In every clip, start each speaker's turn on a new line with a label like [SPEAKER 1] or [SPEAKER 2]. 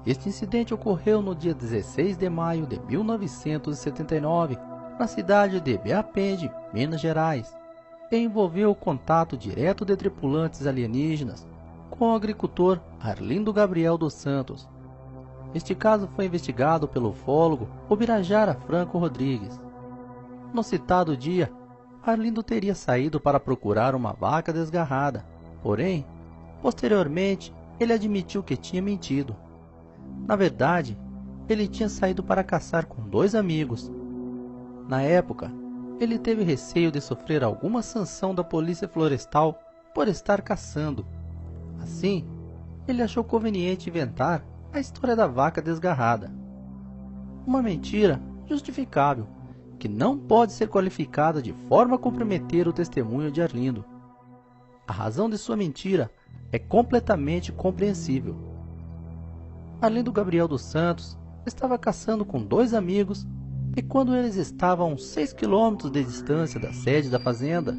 [SPEAKER 1] Este incidente ocorreu no dia 16 de maio de 1979, na cidade de Beapende, Minas Gerais, e envolveu o contato direto de tripulantes alienígenas com o agricultor Arlindo Gabriel dos Santos. Este caso foi investigado pelo ufólogo Ubirajara Franco Rodrigues. No citado dia, Arlindo teria saído para procurar uma vaca desgarrada, porém, posteriormente, ele admitiu que tinha mentido. Na verdade, ele tinha saído para caçar com 2 amigos. Na época, ele teve receio de sofrer alguma sanção da polícia florestal por estar caçando. Assim, ele achou conveniente inventar a história da vaca desgarrada. Uma mentira justificável, que não pode ser qualificada de forma a comprometer o testemunho de Arlindo. A razão de sua mentira é completamente compreensível. Arlindo Gabriel dos Santos estava caçando com 2 amigos e quando eles estavam a uns 6 quilômetros de distância da sede da fazenda,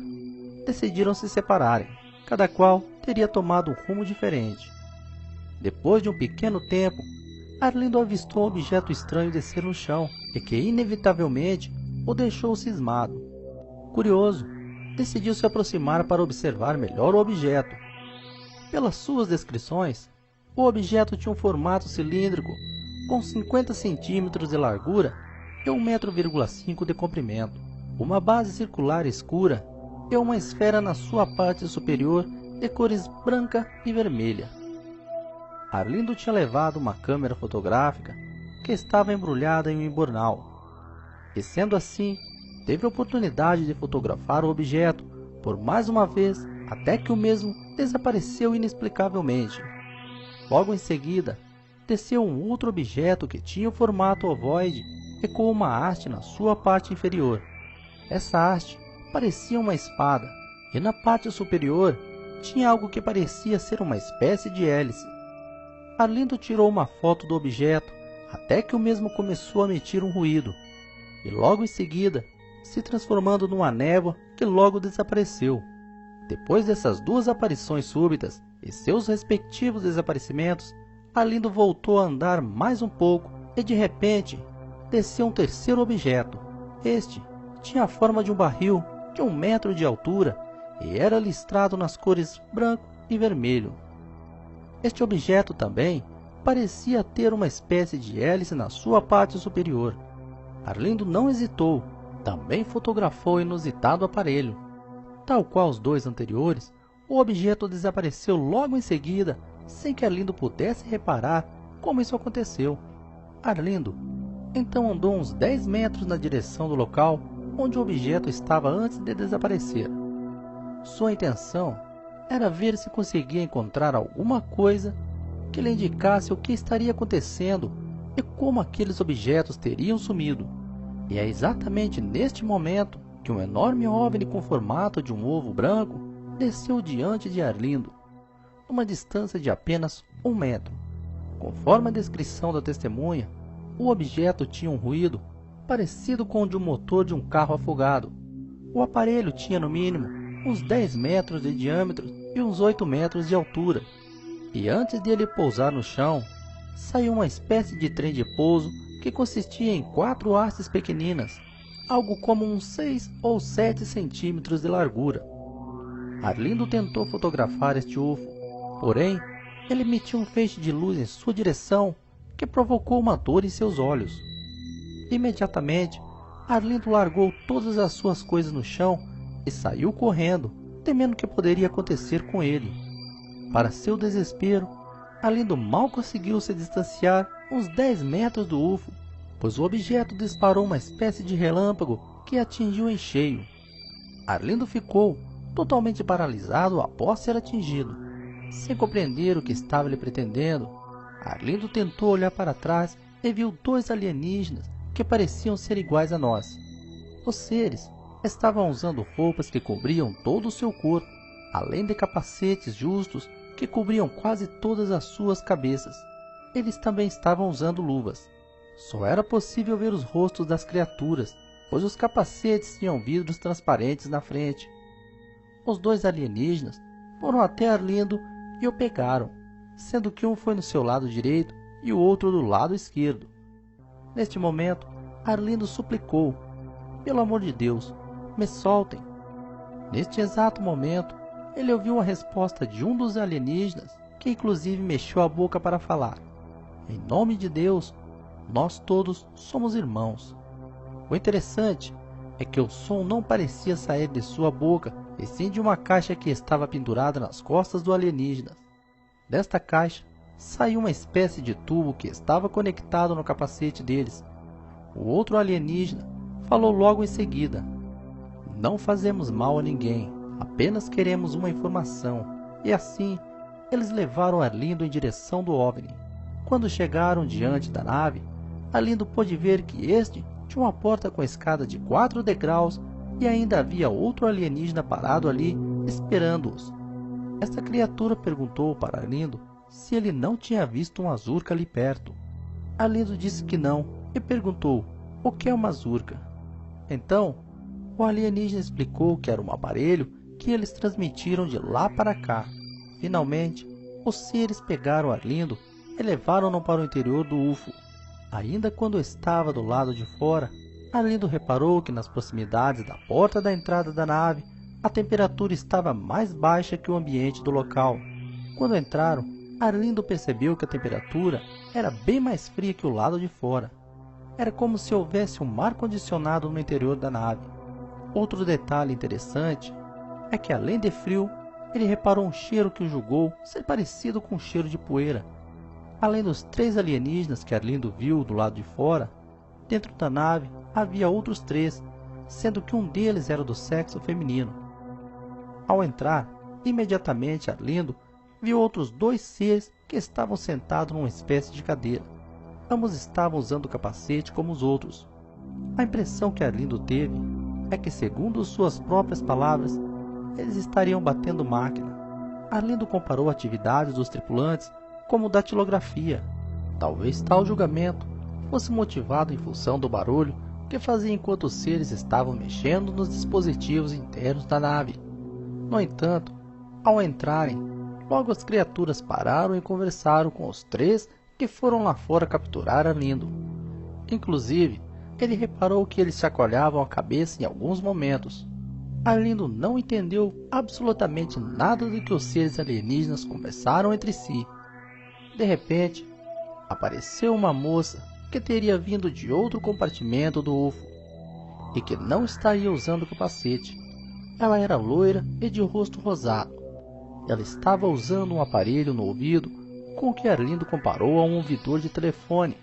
[SPEAKER 1] decidiram se separarem. Cada qual teria tomado um rumo diferente. Depois de um pequeno tempo, Arlindo avistou um objeto estranho descer no chão e que inevitavelmente o deixou cismado. Curioso, decidiu se aproximar para observar melhor o objeto. Pelas suas descrições, o objeto tinha um formato cilíndrico com 50 centímetros de largura e 1,5 m de comprimento, uma base circular escura e uma esfera na sua parte superior de cores branca e vermelha. Arlindo tinha levado uma câmera fotográfica que estava embrulhada em um embornal, e sendo assim, teve a oportunidade de fotografar o objeto por mais uma vez até que o mesmo desapareceu inexplicavelmente. Logo em seguida, desceu um outro objeto que tinha o formato ovoide e com uma haste na sua parte inferior. Essa haste parecia uma espada, e na parte superior tinha algo que parecia ser uma espécie de hélice. Arlindo tirou uma foto do objeto até que o mesmo começou a emitir um ruído, e logo em seguida, se transformando numa névoa que logo desapareceu. Depois dessas 2 aparições súbitas e seus respectivos desaparecimentos, Arlindo voltou a andar mais um pouco e de repente desceu um terceiro objeto. Este tinha a forma de um barril de 1 metro de altura e era listrado nas cores branco e vermelho. Este objeto também parecia ter uma espécie de hélice na sua parte superior. Arlindo não hesitou, também fotografou o inusitado aparelho. Tal qual os 2 anteriores, o objeto desapareceu logo em seguida, sem que Arlindo pudesse reparar como isso aconteceu. Arlindo então andou uns 10 metros na direção do local onde o objeto estava antes de desaparecer. Sua intenção era ver se conseguia encontrar alguma coisa que lhe indicasse o que estaria acontecendo e como aqueles objetos teriam sumido. E é exatamente neste momento que um enorme OVNI com formato de um ovo branco desceu diante de Arlindo, numa distância de apenas 1 metro. Conforme a descrição da testemunha, o objeto tinha um ruído parecido com o de um motor de um carro afogado. O aparelho tinha no mínimo uns 10 metros de diâmetro e uns 8 metros de altura. E antes de ele pousar no chão, saiu uma espécie de trem de pouso que consistia em 4 hastes pequeninas, algo como uns 6 ou 7 centímetros de largura. Arlindo tentou fotografar este UFO, porém, ele emitiu um feixe de luz em sua direção que provocou uma dor em seus olhos. Imediatamente, Arlindo largou todas as suas coisas no chão e saiu correndo, temendo o que poderia acontecer com ele. Para seu desespero, Arlindo mal conseguiu se distanciar uns 10 metros do UFO, pois o objeto disparou uma espécie de relâmpago que atingiu em cheio. Arlindo ficou totalmente paralisado após ser atingido. Sem compreender o que estava lhe pretendendo, Arlindo tentou olhar para trás e viu 2 alienígenas que pareciam ser iguais a nós. Os seres estavam usando roupas que cobriam todo o seu corpo, além de capacetes justos que cobriam quase todas as suas cabeças. Eles também estavam usando luvas. Só era possível ver os rostos das criaturas, pois os capacetes tinham vidros transparentes na frente. Os 2 alienígenas foram até Arlindo e o pegaram, sendo que um foi no seu lado direito e o outro do lado esquerdo. Neste momento, Arlindo suplicou: "Pelo amor de Deus, me soltem." Neste exato momento, ele ouviu a resposta de um dos alienígenas, que inclusive mexeu a boca para falar: "Em nome de Deus, nós todos somos irmãos." O interessante é que o som não parecia sair de sua boca, e sim de uma caixa que estava pendurada nas costas do alienígena. Desta caixa, saiu uma espécie de tubo que estava conectado no capacete deles. O outro alienígena falou logo em seguida: "Não fazemos mal a ninguém, apenas queremos uma informação." E assim, eles levaram Arlindo em direção do OVNI. Quando chegaram diante da nave, Arlindo pôde ver que este tinha uma porta com escada de 4 degraus e ainda havia outro alienígena parado ali, esperando-os. Esta criatura perguntou para Arlindo se ele não tinha visto um mazurca ali perto. Arlindo disse que não e perguntou: "O que é uma mazurca?" Então, o alienígena explicou que era um aparelho que eles transmitiram de lá para cá. Finalmente, os seres pegaram Arlindo e levaram-no para o interior do UFO. Ainda quando estava do lado de fora, Arlindo reparou que nas proximidades da porta da entrada da nave, a temperatura estava mais baixa que o ambiente do local. Quando entraram, Arlindo percebeu que a temperatura era bem mais fria que o lado de fora. Era como se houvesse um ar-condicionado no interior da nave. Outro detalhe interessante é que, além de frio, ele reparou um cheiro que julgou ser parecido com um cheiro de poeira. Além dos 3 alienígenas que Arlindo viu do lado de fora, dentro da nave havia outros 3, sendo que um deles era do sexo feminino. Ao entrar, imediatamente Arlindo viu outros 2 seres que estavam sentados numa espécie de cadeira. Ambos estavam usando o capacete como os outros. A impressão que Arlindo teve é que, segundo suas próprias palavras, eles estariam batendo máquina. Arlindo comparou atividades dos tripulantes como datilografia. Talvez tal julgamento fosse motivado em função do barulho que fazia enquanto os seres estavam mexendo nos dispositivos internos da nave. No entanto, ao entrarem, logo as criaturas pararam e conversaram com os 3 que foram lá fora capturar Arlindo. Inclusive, ele reparou que eles chacoalhavam a cabeça em alguns momentos. Arlindo não entendeu absolutamente nada do que os seres alienígenas conversaram entre si. De repente, apareceu uma moça que teria vindo de outro compartimento do UFO e que não estaria usando capacete. Ela era loira e de rosto rosado. Ela estava usando um aparelho no ouvido com o que Arlindo comparou a um ouvidor de telefone.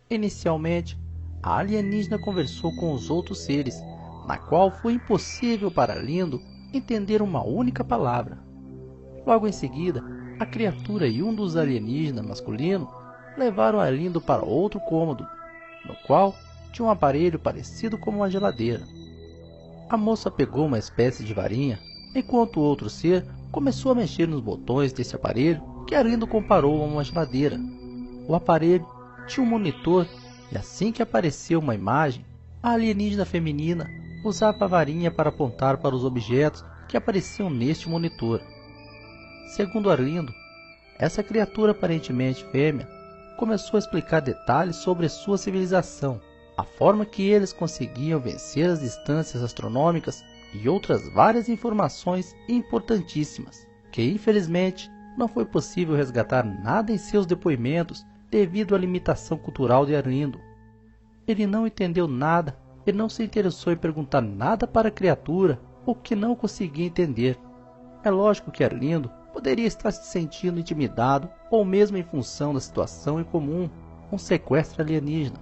[SPEAKER 1] Inicialmente, a alienígena conversou com os outros seres, na qual foi impossível para Arlindo entender uma única palavra. Logo em seguida, a criatura e um dos alienígenas masculinos levaram Arlindo para outro cômodo, no qual tinha um aparelho parecido com uma geladeira. A moça pegou uma espécie de varinha, enquanto o outro ser começou a mexer nos botões desse aparelho que Arlindo comparou a uma geladeira. O aparelho tinha um monitor e assim que apareceu uma imagem, a alienígena feminina usava a varinha para apontar para os objetos que apareciam neste monitor. Segundo Arlindo, essa criatura aparentemente fêmea começou a explicar detalhes sobre sua civilização, a forma que eles conseguiam vencer as distâncias astronômicas e outras várias informações importantíssimas, que infelizmente não foi possível resgatar nada em seus depoimentos devido à limitação cultural de Arlindo. Ele não entendeu nada e não se interessou em perguntar nada para a criatura, o que não conseguia entender. É lógico que Arlindo poderia estar se sentindo intimidado ou mesmo em função da situação em comum, um sequestro alienígena.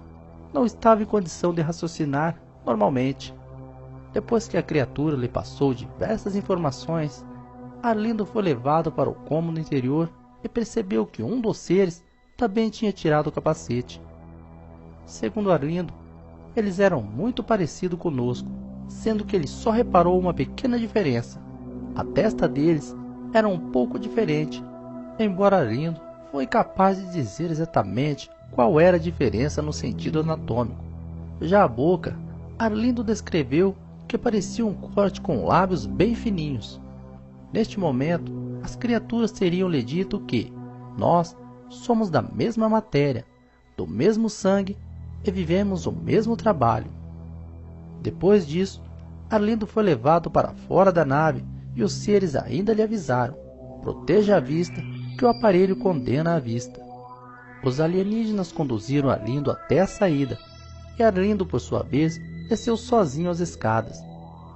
[SPEAKER 1] Não estava em condição de raciocinar normalmente. Depois que a criatura lhe passou diversas informações, Arlindo foi levado para o cômodo interior e percebeu que um dos seres também tinha tirado o capacete. Segundo Arlindo, eles eram muito parecidos conosco, sendo que ele só reparou uma pequena diferença. A testa deles era um pouco diferente, embora Arlindo foi capaz de dizer exatamente qual era a diferença no sentido anatômico. Já a boca, Arlindo descreveu que parecia um corte com lábios bem fininhos. Neste momento, as criaturas teriam lhe dito que nós somos da mesma matéria, do mesmo sangue e vivemos o mesmo trabalho. Depois disso, Arlindo foi levado para fora da nave e os seres ainda lhe avisaram: proteja a vista, que o aparelho condena a vista. Os alienígenas conduziram Arlindo até a saída, e Arlindo, por sua vez, desceu sozinho as escadas.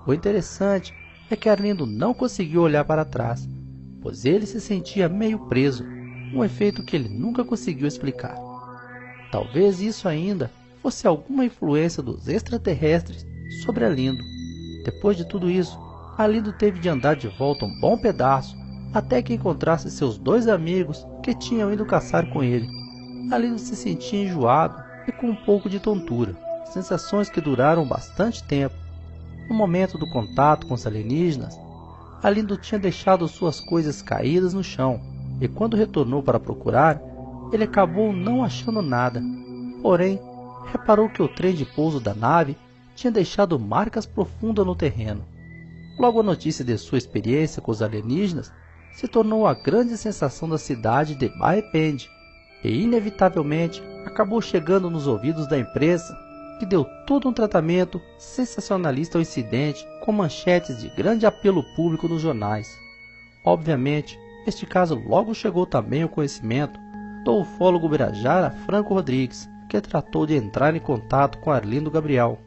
[SPEAKER 1] O interessante é que Arlindo não conseguiu olhar para trás, pois ele se sentia meio preso, um efeito que ele nunca conseguiu explicar. Talvez isso ainda fosse alguma influência dos extraterrestres sobre Arlindo. Depois de tudo isso, Arlindo teve de andar de volta um bom pedaço, até que encontrasse seus dois amigos que tinham ido caçar com ele. Arlindo se sentia enjoado e com um pouco de tontura, sensações que duraram bastante tempo. No momento do contato com os alienígenas, Arlindo tinha deixado suas coisas caídas no chão, e quando retornou para procurar, ele acabou não achando nada. Porém, reparou que o trem de pouso da nave tinha deixado marcas profundas no terreno. Logo, a notícia de sua experiência com os alienígenas se tornou a grande sensação da cidade de Baepend, e inevitavelmente acabou chegando nos ouvidos da imprensa, que deu todo um tratamento sensacionalista ao incidente, com manchetes de grande apelo público nos jornais. Obviamente, este caso logo chegou também ao conhecimento do ufólogo Birajara Franco Rodrigues, que tratou de entrar em contato com Arlindo Gabriel.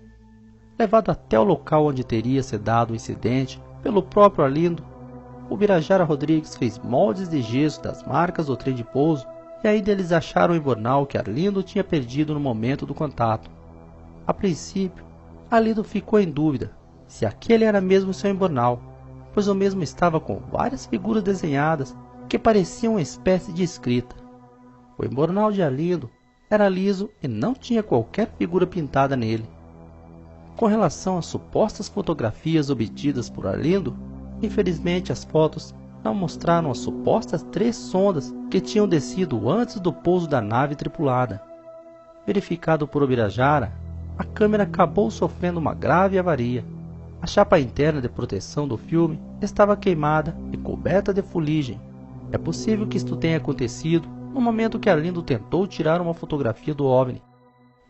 [SPEAKER 1] Levado até o local onde teria se dado o incidente pelo próprio Arlindo, o Birajara Rodrigues fez moldes de gesso das marcas do trem de pouso, e ainda eles acharam o embornal que Arlindo tinha perdido no momento do contato. A princípio, Arlindo ficou em dúvida se aquele era mesmo seu embornal, pois o mesmo estava com várias figuras desenhadas que pareciam uma espécie de escrita. O embornal de Arlindo era liso e não tinha qualquer figura pintada nele. Com relação às supostas fotografias obtidas por Arlindo, infelizmente as fotos não mostraram as supostas 3 sondas que tinham descido antes do pouso da nave tripulada. Verificado por Birajara, a câmera acabou sofrendo uma grave avaria. A chapa interna de proteção do filme estava queimada e coberta de fuligem. É possível que isto tenha acontecido no momento que Arlindo tentou tirar uma fotografia do OVNI,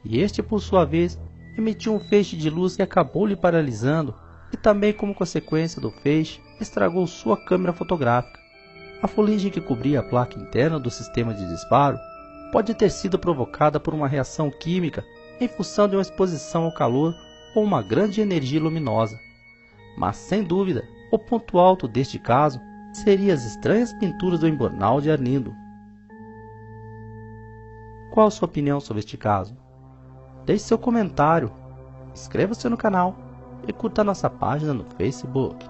[SPEAKER 1] e este, por sua vez, emitiu um feixe de luz que acabou lhe paralisando, e também, como consequência do feixe, estragou sua câmera fotográfica. A fuligem que cobria a placa interna do sistema de disparo pode ter sido provocada por uma reação química em função de uma exposição ao calor ou uma grande energia luminosa. Mas, sem dúvida, o ponto alto deste caso seria as estranhas pinturas do embornal de Arlindo. Qual a sua opinião sobre este caso? Deixe seu comentário, inscreva-se no canal e curta nossa página no Facebook.